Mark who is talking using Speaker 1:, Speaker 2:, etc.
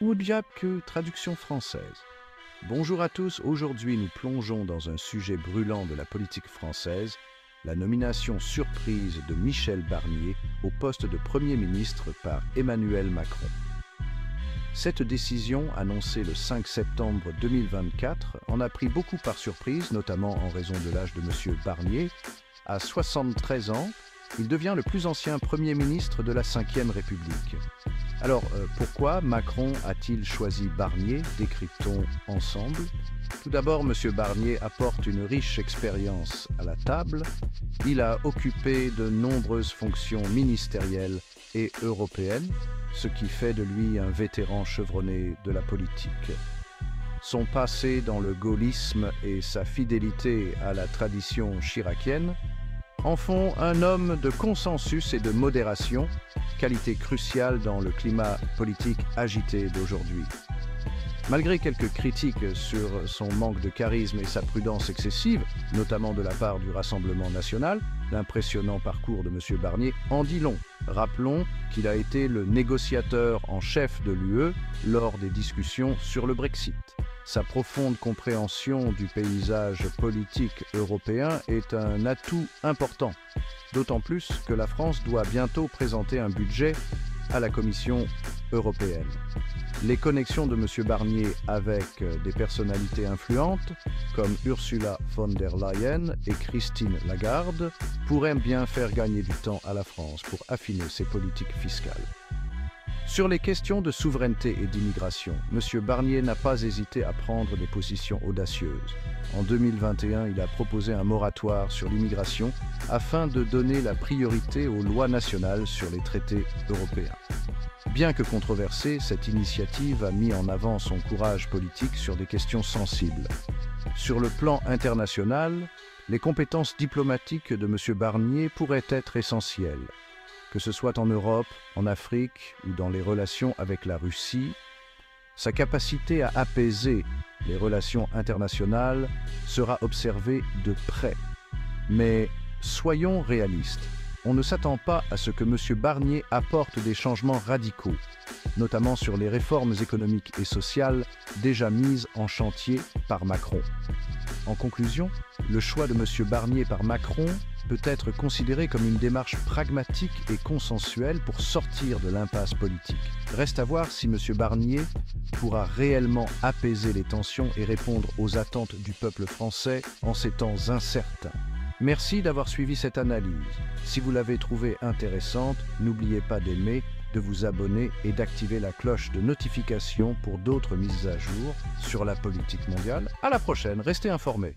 Speaker 1: ou bien que traduction française. Bonjour à tous, aujourd'hui nous plongeons dans un sujet brûlant de la politique française, la nomination surprise de Michel Barnier au poste de Premier ministre par Emmanuel Macron. Cette décision, annoncée le 5 septembre 2024, en a pris beaucoup par surprise, notamment en raison de l'âge de M. Barnier. À 73 ans, il devient le plus ancien Premier ministre de la Ve République. Alors, pourquoi Macron a-t-il choisi Barnier? Décryptons ensemble. Tout d'abord, M. Barnier apporte une riche expérience à la table. Il a occupé de nombreuses fonctions ministérielles et européennes, ce qui fait de lui un vétéran chevronné de la politique. Son passé dans le gaullisme et sa fidélité à la tradition chiracienne en font un homme de consensus et de modération, qualité cruciale dans le climat politique agité d'aujourd'hui. Malgré quelques critiques sur son manque de charisme et sa prudence excessive, notamment de la part du Rassemblement national, l'impressionnant parcours de M. Barnier en dit long. Rappelons qu'il a été le négociateur en chef de l'UE lors des discussions sur le Brexit. Sa profonde compréhension du paysage politique européen est un atout important, d'autant plus que la France doit bientôt présenter un budget à la Commission européenne. Les connexions de M. Barnier avec des personnalités influentes, comme Ursula von der Leyen et Christine Lagarde, pourraient bien faire gagner du temps à la France pour affiner ses politiques fiscales. Sur les questions de souveraineté et d'immigration, M. Barnier n'a pas hésité à prendre des positions audacieuses. En 2021, il a proposé un moratoire sur l'immigration afin de donner la priorité aux lois nationales sur les traités européens. Bien que controversée, cette initiative a mis en avant son courage politique sur des questions sensibles. Sur le plan international, les compétences diplomatiques de M. Barnier pourraient être essentielles. Que ce soit en Europe, en Afrique ou dans les relations avec la Russie, sa capacité à apaiser les relations internationales sera observée de près. Mais soyons réalistes, on ne s'attend pas à ce que M. Barnier apporte des changements radicaux, notamment sur les réformes économiques et sociales déjà mises en chantier par Macron. En conclusion, le choix de M. Barnier par Macron peut être considéré comme une démarche pragmatique et consensuelle pour sortir de l'impasse politique. Reste à voir si M. Barnier pourra réellement apaiser les tensions et répondre aux attentes du peuple français en ces temps incertains. Merci d'avoir suivi cette analyse. Si vous l'avez trouvée intéressante, n'oubliez pas d'aimer, de vous abonner et d'activer la cloche de notification pour d'autres mises à jour sur la politique mondiale. À la prochaine, restez informés.